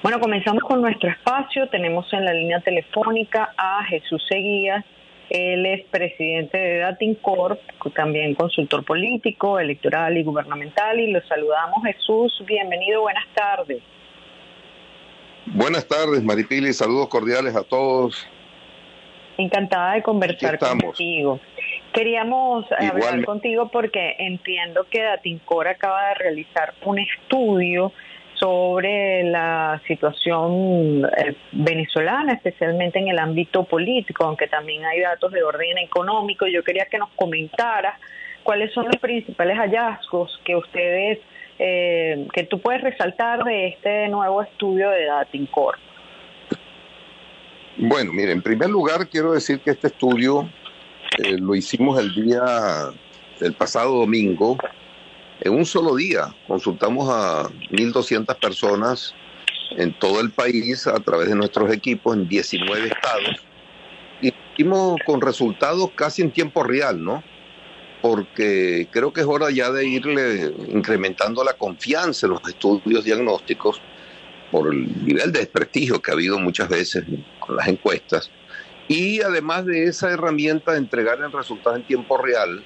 Bueno, comenzamos con nuestro espacio. Tenemos en la línea telefónica a Jesús Seguías. Él es presidente de Datincorp, también consultor político, electoral y gubernamental. Y los saludamos, Jesús. Bienvenido, buenas tardes. Buenas tardes, Maripili. Saludos cordiales a todos. Encantada de conversar contigo. Queríamos hablar contigo porque entiendo que Datincorp acaba de realizar un estudio sobre la situación venezolana, especialmente en el ámbito político, aunque también hay datos de orden económico. Yo quería que nos comentaras cuáles son los principales hallazgos que ustedes, que tú puedes resaltar de este nuevo estudio de Datincorp. Bueno, mire, en primer lugar quiero decir que este estudio lo hicimos el pasado domingo. En un solo día consultamos a 1.200 personas en todo el país a través de nuestros equipos en 19 estados y hicimos con resultados casi en tiempo real, ¿no? Porque creo que es hora ya de irle incrementando la confianza en los estudios diagnósticos por el nivel de desprestigio que ha habido muchas veces con las encuestas, y además de esa herramienta de entregar el resultado en tiempo real,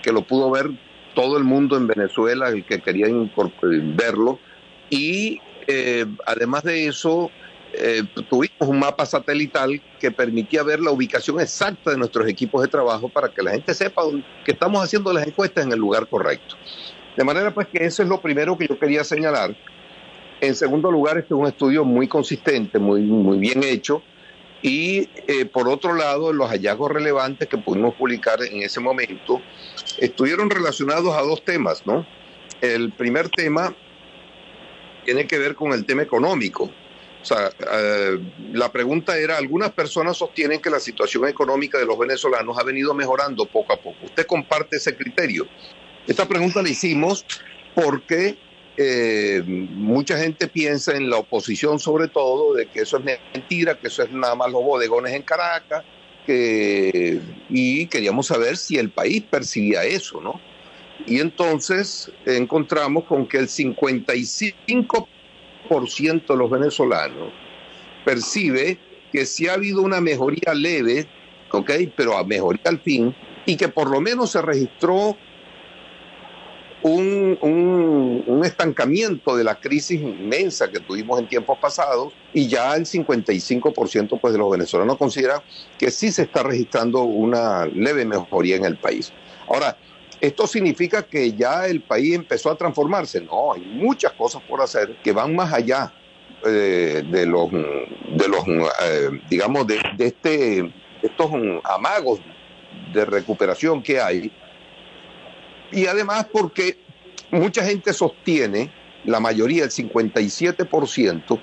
que lo pudo ver todo el mundo en Venezuela, el que quería verlo, y además de eso tuvimos un mapa satelital que permitía ver la ubicación exacta de nuestros equipos de trabajo para que la gente sepa que estamos haciendo las encuestas en el lugar correcto. De manera pues que eso es lo primero que yo quería señalar. En segundo lugar, este es un estudio muy consistente, muy bien hecho, y por otro lado, los hallazgos relevantes que pudimos publicar en ese momento estuvieron relacionados a dos temas, ¿no? El primer tema tiene que ver con el tema económico. O sea, la pregunta era, algunas personas sostienen que la situación económica de los venezolanos ha venido mejorando poco a poco. ¿Usted comparte ese criterio? Esta pregunta la hicimos porque mucha gente piensa, en la oposición sobre todo, de que eso es mentira, que eso es nada más los bodegones en Caracas, y queríamos saber si el país percibía eso, ¿no? Y entonces encontramos con que el 55% de los venezolanos percibe que sí ha habido una mejoría leve, ¿ok? Pero a mejoría al fin, y que por lo menos se registró un estancamiento de la crisis inmensa que tuvimos en tiempos pasados, y ya el 55% pues, de los venezolanos consideran que sí se está registrando una leve mejoría en el país. Ahora, ¿esto significa que ya el país empezó a transformarse? No, hay muchas cosas por hacer que van más allá digamos, de estos amagos de recuperación que hay. Y además porque mucha gente sostiene, la mayoría, el 57%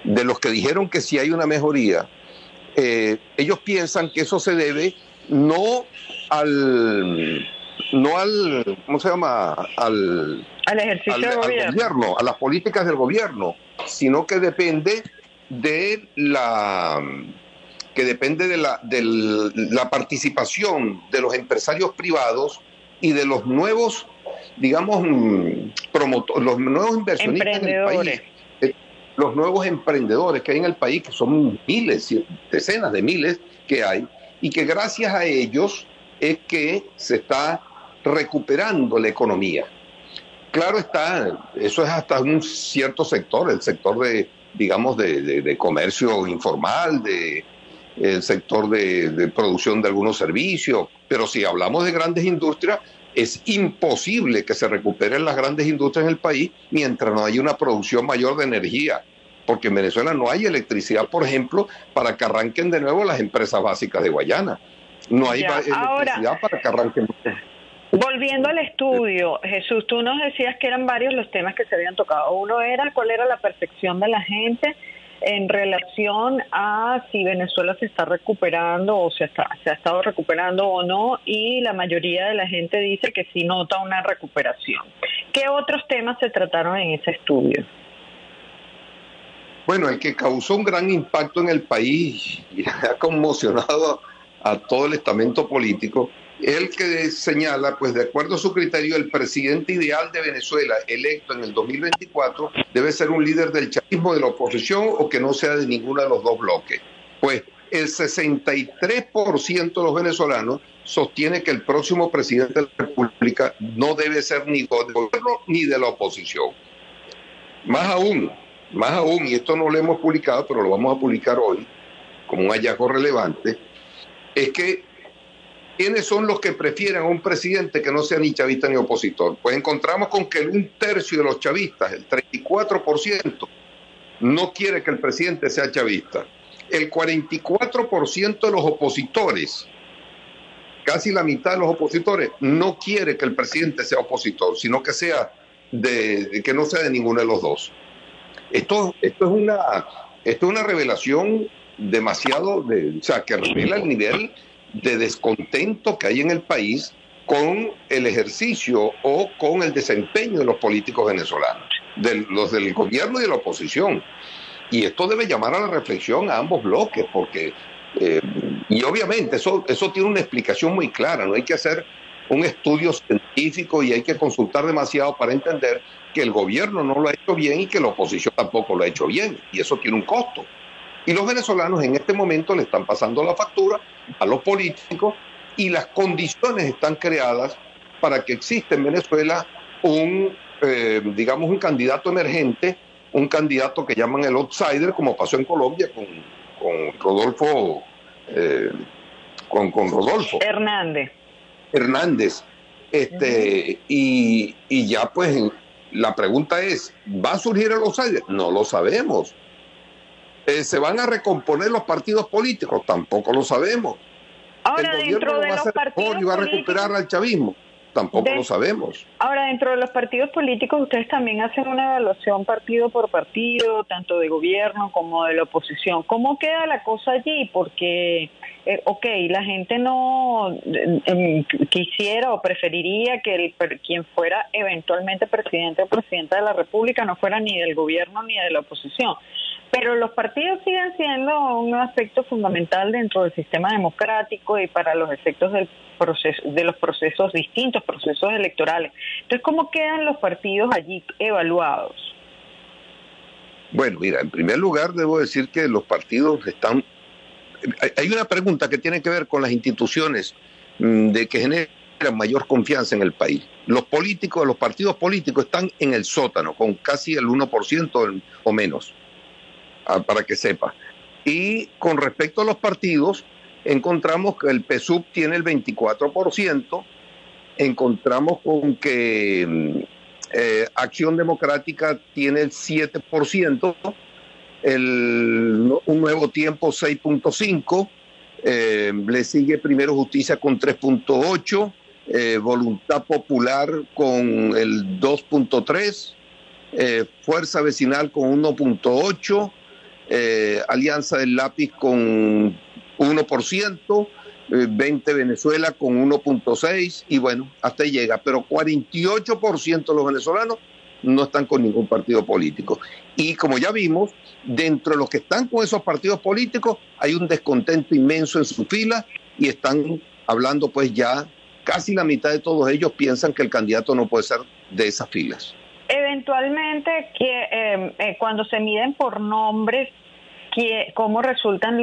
de los que dijeron que sí hay una mejoría, ellos piensan que eso se debe no al ¿cómo se llama? Al ejercicio del gobierno, a las políticas del gobierno, sino que depende de la participación de los empresarios privados y de los nuevos, digamos, los nuevos inversionistas en el país, los nuevos emprendedores que hay en el país, que son miles, decenas de miles que hay, y que gracias a ellos es que se está recuperando la economía. Claro está, eso es hasta un cierto sector, el sector de, digamos, de comercio informal, el sector de producción de algunos servicios, pero si hablamos de grandes industrias, es imposible que se recuperen las grandes industrias en el país mientras no haya una producción mayor de energía, porque en Venezuela no hay electricidad, por ejemplo, para que arranquen de nuevo las empresas básicas de Guayana. No hay electricidad para que arranquen. Volviendo al estudio, Jesús, tú nos decías que eran varios los temas que se habían tocado. Uno era cuál era la percepción de la gente en relación a si Venezuela se está recuperando o se ha estado recuperando o no, y la mayoría de la gente dice que sí nota una recuperación. ¿Qué otros temas se trataron en ese estudio? Bueno, el que causó un gran impacto en el país y ha conmocionado a todo el estamento político el que señala, pues de acuerdo a su criterio, el presidente ideal de Venezuela electo en el 2024 debe ser un líder del chavismo, de la oposición o que no sea de ninguno de los dos bloques. Pues el 63% de los venezolanos sostiene que el próximo presidente de la República no debe ser ni del gobierno ni de la oposición. Más aún, y esto no lo hemos publicado, pero lo vamos a publicar hoy como un hallazgo relevante, es que ¿quiénes son los que prefieren a un presidente que no sea ni chavista ni opositor? Pues encontramos con que un tercio de los chavistas, el 34%, no quiere que el presidente sea chavista. El 44% de los opositores, casi la mitad de los opositores, no quiere que el presidente sea opositor, sino que sea que no sea de ninguno de los dos. Esto es una revelación demasiado, que revela el nivel de descontento que hay en el país con el ejercicio o con el desempeño de los políticos venezolanos, los del gobierno y de la oposición. Y esto debe llamar a la reflexión a ambos bloques, porque, y obviamente eso tiene una explicación muy clara, no hay que hacer un estudio científico y hay que consultar demasiado para entender que el gobierno no lo ha hecho bien y que la oposición tampoco lo ha hecho bien, y eso tiene un costo. Y los venezolanos en este momento le están pasando la factura a los políticos y las condiciones están creadas para que exista en Venezuela un candidato emergente, un candidato que llaman el outsider, como pasó en Colombia con Rodolfo, con Rodolfo Hernández. Y ya pues la pregunta es, ¿va a surgir el outsider? No lo sabemos. ¿Se van a recomponer los partidos políticos? Tampoco lo sabemos. Ahora, ¿el gobierno va a hacer mejor y va a recuperar al chavismo? Tampoco lo sabemos. Ahora, dentro de los partidos políticos, ustedes también hacen una evaluación partido por partido, tanto de gobierno como de la oposición. ¿Cómo queda la cosa allí? Porque, la gente no quisiera o preferiría que quien fuera eventualmente presidente o presidenta de la República no fuera ni del gobierno ni de la oposición. Pero los partidos siguen siendo un aspecto fundamental dentro del sistema democrático y para los efectos de los distintos procesos electorales. Entonces, ¿cómo quedan los partidos allí evaluados? Bueno, mira, en primer lugar debo decir que los partidos están... Hay una pregunta que tiene que ver con las instituciones de que generan mayor confianza en el país. Los partidos políticos están en el sótano, con casi el 1% o menos. Para que sepa. Y con respecto a los partidos, encontramos que el PSUV tiene el 24%, encontramos con que Acción Democrática tiene el 7%, Un Nuevo Tiempo 6.5%, le sigue Primero Justicia con 3.8%, Voluntad Popular con el 2.3%, Fuerza Vecinal con 1.8%, Alianza del Lápiz con 1%, 20 Venezuela con 1.6%, y bueno, hasta ahí llega. Pero 48% de los venezolanos no están con ningún partido político. Y como ya vimos, dentro de los que están con esos partidos políticos hay un descontento inmenso en su fila y están hablando, pues ya casi la mitad de todos ellos piensan que el candidato no puede ser de esas filas. Eventualmente, cuando se miden por nombres, ¿cómo resultan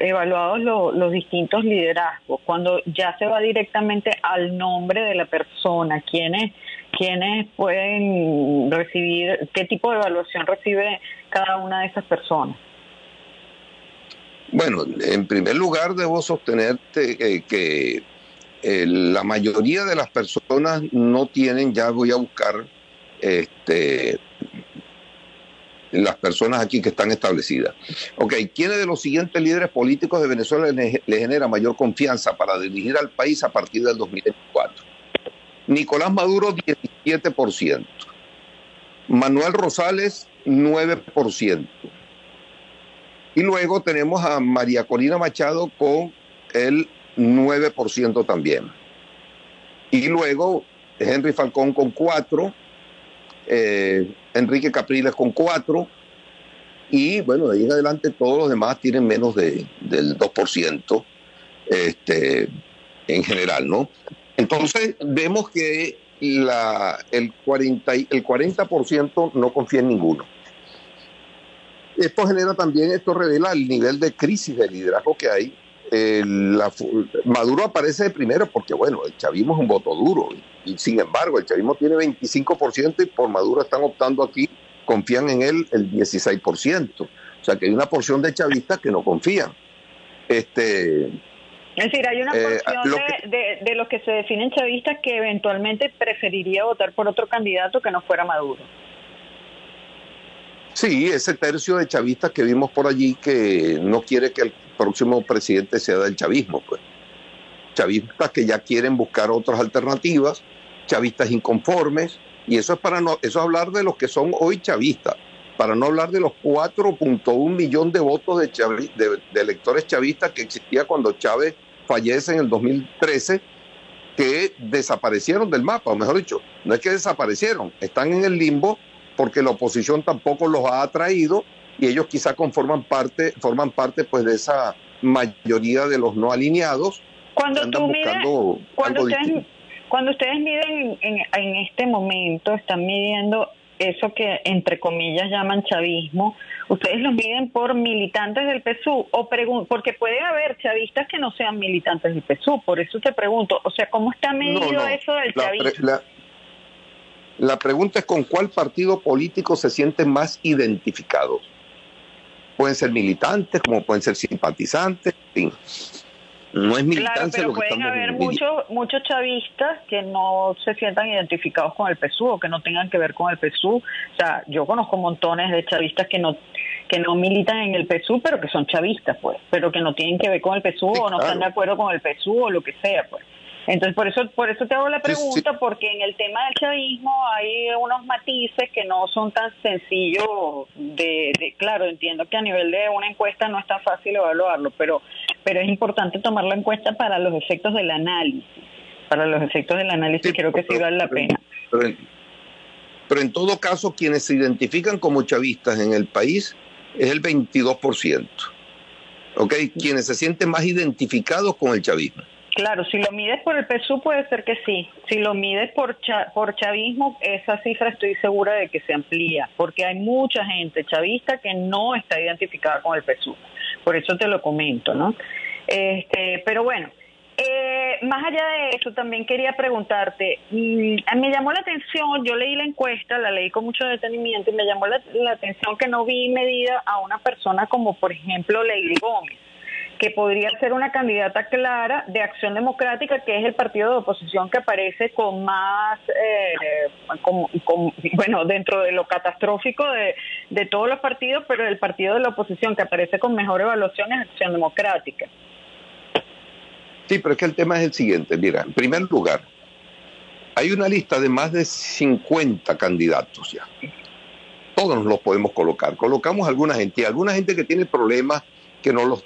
evaluados los distintos liderazgos? Cuando ya se va directamente al nombre de la persona, ¿quiénes pueden recibir, qué tipo de evaluación recibe cada una de esas personas? Bueno, en primer lugar debo sostenerte que la mayoría de las personas no tienen, ya voy a buscar las personas aquí que están establecidas. Ok, ¿quiénes de los siguientes líderes políticos de Venezuela le genera mayor confianza para dirigir al país a partir del 2024? Nicolás Maduro, 17%. Manuel Rosales, 9%. Y luego tenemos a María Corina Machado con el 9% también. Y luego Henry Falcón con 4%. Enrique Capriles con 4%, y bueno, de ahí en adelante todos los demás tienen menos del 2%. en general, ¿no? Entonces vemos que el 40% no confía en ninguno. Esto revela el nivel de crisis de liderazgo que hay. Maduro aparece de primero porque, bueno, el chavismo es un voto duro y sin embargo el chavismo tiene 25% y por Maduro están optando aquí, confían en él el 16%. O sea que hay una porción de chavistas que no confían. Es decir, hay una porción de los que se definen chavistas que eventualmente preferiría votar por otro candidato que no fuera Maduro. Sí, ese tercio de chavistas que vimos por allí que no quiere que el próximo presidente sea del chavismo, pues. Chavistas que ya quieren buscar otras alternativas, chavistas inconformes, y eso es hablar de los que son hoy chavistas, para no hablar de los 4.1 millones de votos de electores chavistas que existía cuando Chávez fallece en el 2013, que desaparecieron del mapa, o mejor dicho, no es que desaparecieron, están en el limbo porque la oposición tampoco los ha atraído y ellos quizá forman parte pues de esa mayoría de los no alineados. Cuando ustedes miden en este momento, están midiendo eso que entre comillas llaman chavismo, ¿ustedes los miden por militantes del PSUV? Porque puede haber chavistas que no sean militantes del PSUV, por eso te pregunto, o sea, ¿cómo está medido eso del chavismo? La pregunta es con cuál partido político se sienten más identificados. Pueden ser militantes, como pueden ser simpatizantes, en fin. No es militancia. Claro, pero pueden haber muchos chavistas que no se sientan identificados con el PSUV o que no tengan que ver con el PSUV. O sea, yo conozco montones de chavistas que no militan en el PSUV, pero que son chavistas, pues, pero que no tienen que ver con el PSUV, sí, o no están de acuerdo con el PSUV o lo que sea, pues. Entonces, por eso te hago la pregunta, sí. Porque en el tema del chavismo hay unos matices que no son tan sencillos claro, entiendo que a nivel de una encuesta no es tan fácil evaluarlo, pero es importante tomar la encuesta para los efectos del análisis. Para los efectos del análisis sí, creo que sí vale la pena. Pero en todo caso, quienes se identifican como chavistas en el país es el 22%. ¿Ok? Quienes se sienten más identificados con el chavismo. Claro, si lo mides por el PSUV puede ser que sí. Si lo mides por chavismo, esa cifra estoy segura de que se amplía, porque hay mucha gente chavista que no está identificada con el PSUV. Por eso te lo comento, ¿no? Pero bueno, más allá de eso, también quería preguntarte, me llamó la atención, yo leí la encuesta, la leí con mucho detenimiento, y me llamó la atención que no vi medida a una persona como, por ejemplo, Lady Gómez, que podría ser una candidata clara de Acción Democrática, que es el partido de oposición que aparece con más, bueno, dentro de lo catastrófico de todos los partidos, pero el partido de la oposición que aparece con mejor evaluación es Acción Democrática. Sí, pero es que el tema es el siguiente. Mira, en primer lugar, hay una lista de más de 50 candidatos ya. Todos nos los podemos colocar. Colocamos alguna gente que tiene problemas, que no los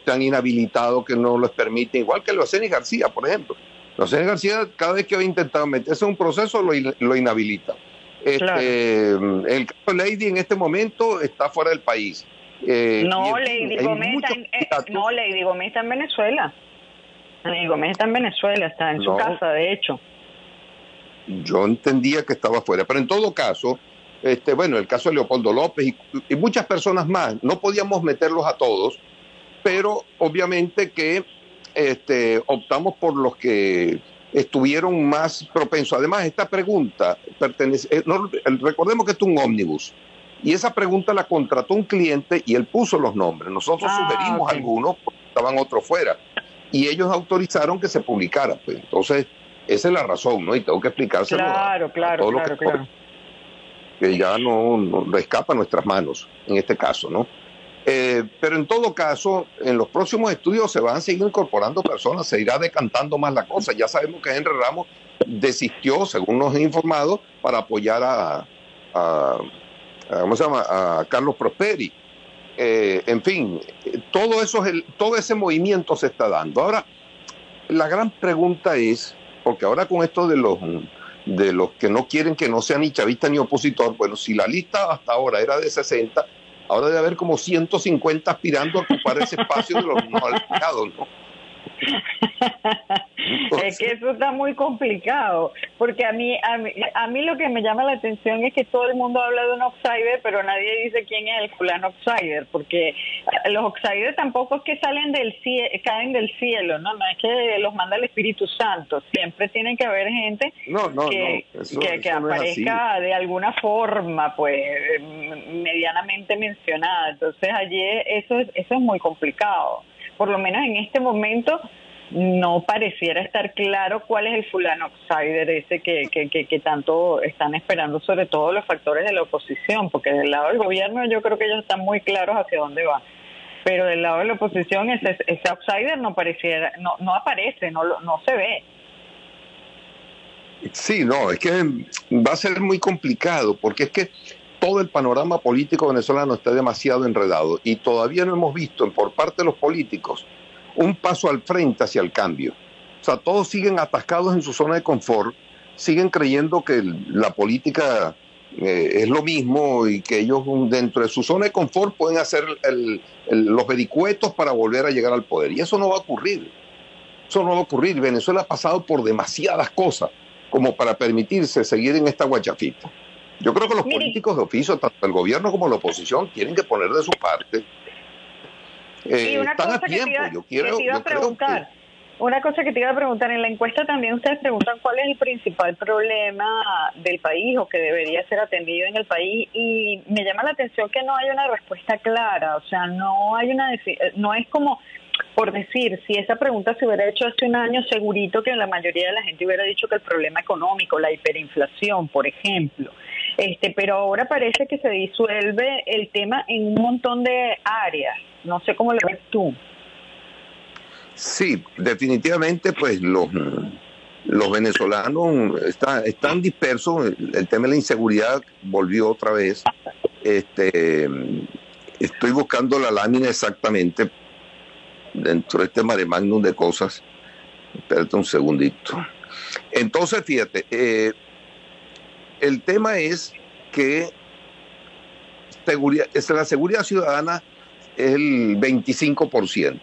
han inhabilitado, que no los permiten, igual que Loaceni García, por ejemplo. Loaceni García, cada vez que ha intentado meterse en un proceso, lo inhabilita. Claro. El caso de Lady en este momento está fuera del país. Lady Gómez está en Venezuela. Lady Gómez está en Venezuela, está en su casa, de hecho. Yo entendía que estaba fuera, pero en todo caso, bueno, el caso de Leopoldo López y muchas personas más, no podíamos meterlos a todos, pero obviamente que optamos por los que estuvieron más propensos. Además, esta pregunta recordemos que esto es un ómnibus, y esa pregunta la contrató un cliente y él puso los nombres. Nosotros sugerimos algunos, porque estaban otros fuera, y ellos autorizaron que se publicara. Pues entonces, esa es la razón, ¿no? Y tengo que explicárselo a todos los que ya no escapa a nuestras manos, en este caso, ¿no? Pero en todo caso, en los próximos estudios se van a seguir incorporando personas, se irá decantando más la cosa. Ya sabemos que Henry Ramos desistió, según nos han informado, para apoyar a Carlos Prosperi. En fin, todo ese movimiento se está dando. Ahora, la gran pregunta es, porque ahora con esto de los que no quieren que no sea ni chavista ni opositor, bueno, si la lista hasta ahora era de 60, ahora debe haber como 150 aspirando a ocupar ese espacio de los no alineados, ¿no? Es que eso está muy complicado, porque a mí lo que me llama la atención es que todo el mundo habla de un outsider, pero nadie dice quién es el fulano outsider, porque los outsiders tampoco es que salen caen del cielo, no es que los manda el Espíritu Santo, siempre tiene que haber gente que aparezca de alguna forma, pues medianamente mencionada. Entonces allí eso es muy complicado. Por lo menos en este momento no pareciera estar claro cuál es el fulano outsider ese que tanto están esperando, sobre todo los factores de la oposición, porque del lado del gobierno yo creo que ellos están muy claros hacia dónde van, pero del lado de la oposición ese outsider no aparece, no se ve. Sí, no, es que va a ser muy complicado, porque es que todo el panorama político venezolano está demasiado enredado y todavía no hemos visto por parte de los políticos un paso al frente hacia el cambio. O sea, todos siguen atascados en su zona de confort, siguen creyendo que la política es lo mismo y que ellos dentro de su zona de confort pueden hacer los vericuetos para volver a llegar al poder. Y eso no va a ocurrir. Eso no va a ocurrir. Venezuela ha pasado por demasiadas cosas como para permitirse seguir en esta guachafita. Yo creo que los políticos de oficio, tanto el gobierno como la oposición, tienen que poner de su parte. Están a tiempo. Una cosa que te iba a preguntar, en la encuesta también ustedes preguntan cuál es el principal problema del país o que debería ser atendido en el país, y me llama la atención que no hay una respuesta clara, o sea, no es como, por decir, si esa pregunta se hubiera hecho hace un año, segurito que la mayoría de la gente hubiera dicho que el problema económico, la hiperinflación, por ejemplo, pero ahora parece que se disuelve el tema en un montón de áreas. No sé cómo lo ves tú. Sí, definitivamente, pues los venezolanos están dispersos. El tema de la inseguridad volvió otra vez. Estoy buscando la lámina exactamente dentro de este mare magnum de cosas. Espérate un segundito. Entonces, fíjate, el tema es que la seguridad ciudadana es el 25%.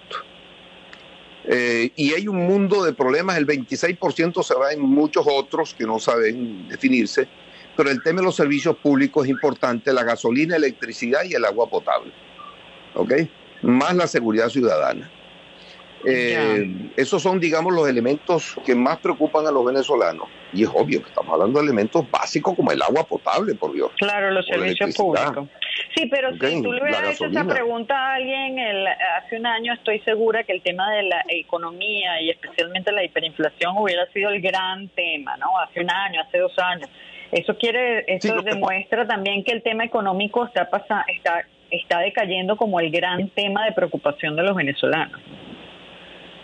Y hay un mundo de problemas, el 26% se va en muchos otros que no saben definirse, pero el tema de los servicios públicos es importante, la gasolina, electricidad y el agua potable, ¿ok? Más la seguridad ciudadana. Esos son, digamos, los elementos que más preocupan a los venezolanos. Y es obvio que estamos hablando de elementos básicos como el agua potable, por Dios. Claro, los servicios públicos. Sí, pero si tú le hubieras hecho esa pregunta a alguien hace un año, estoy segura que el tema de la economía y especialmente la hiperinflación hubiera sido el gran tema, ¿no? Hace un año, hace 2 años. Eso demuestra también que el tema económico está decayendo como el gran tema de preocupación de los venezolanos.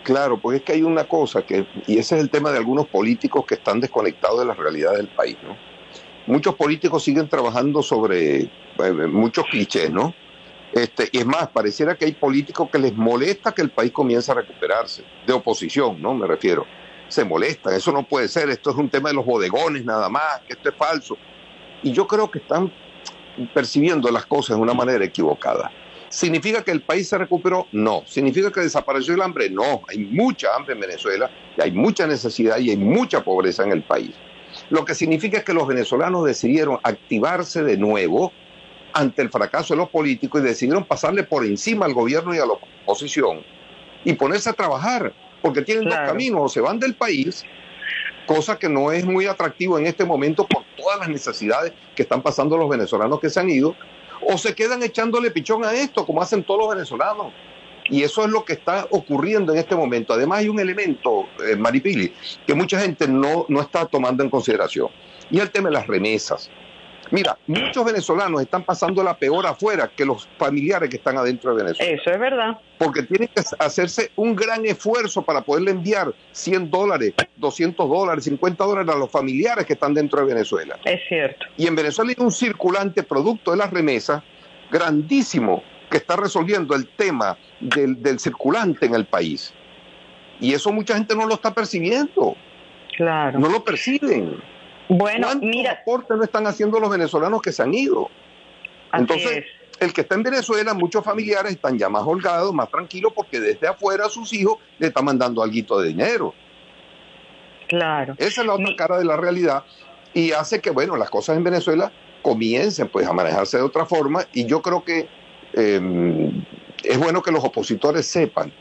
Claro, pues es que hay una cosa y ese es el tema de algunos políticos que están desconectados de la realidad del país, ¿no? Muchos políticos siguen trabajando sobre muchos clichés, ¿no? Y es más, pareciera que hay políticos que les molesta que el país comience a recuperarse, de oposición, ¿no? Me refiero. Se molestan, eso no puede ser, esto es un tema de los bodegones nada más, que esto es falso. Y yo creo que están percibiendo las cosas de una manera equivocada. ¿Significa que el país se recuperó? No. ¿Significa que desapareció el hambre? No. Hay mucha hambre en Venezuela, y hay mucha necesidad y hay mucha pobreza en el país. Lo que significa es que los venezolanos decidieron activarse de nuevo ante el fracaso de los políticos y decidieron pasarle por encima al gobierno y a la oposición y ponerse a trabajar, porque tienen dos caminos: o se van del país, cosa que no es muy atractivo en este momento por todas las necesidades que están pasando los venezolanos que se han ido, o se quedan echándole pichón a esto, como hacen todos los venezolanos. Y eso es lo que está ocurriendo en este momento. Además hay un elemento, Maripili, que mucha gente no está tomando en consideración, y es el tema de las remesas. Mira, muchos venezolanos están pasando la peor afuera que los familiares que están adentro de Venezuela. Eso es verdad. Porque tienen que hacerse un gran esfuerzo para poderle enviar $100, $200, $50 a los familiares que están dentro de Venezuela. Es cierto. Y en Venezuela hay un circulante producto de las remesas grandísimo que está resolviendo el tema del circulante en el país. Y eso mucha gente no lo está percibiendo. Claro. No lo perciben. Bueno, ¿cuántos aportes no están haciendo los venezolanos que se han ido? Entonces, El que está en Venezuela, muchos familiares están ya más holgados, más tranquilos, porque desde afuera a sus hijos le están mandando alguito de dinero. Claro. Esa es la otra cara de la realidad y hace que, bueno, las cosas en Venezuela comiencen pues a manejarse de otra forma, y yo creo que es bueno que los opositores sepan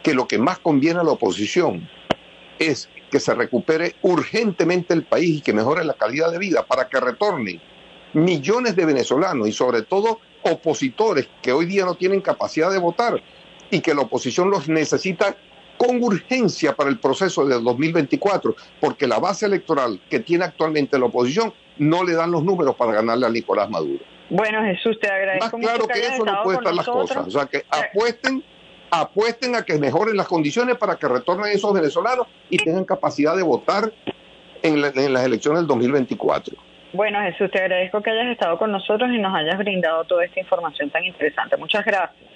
que lo que más conviene a la oposición es que se recupere urgentemente el país y que mejore la calidad de vida para que retornen millones de venezolanos y sobre todo opositores que hoy día no tienen capacidad de votar y que la oposición los necesita con urgencia para el proceso del 2024, porque la base electoral que tiene actualmente la oposición no le dan los números para ganarle a Nicolás Maduro. Bueno, Jesús, te agradezco mucho. Más claro que eso no puede estar las cosas. O sea, que apuesten a que mejoren las condiciones para que retornen esos venezolanos y tengan capacidad de votar en las elecciones del 2024. Bueno, Jesús, te agradezco que hayas estado con nosotros y nos hayas brindado toda esta información tan interesante. Muchas gracias.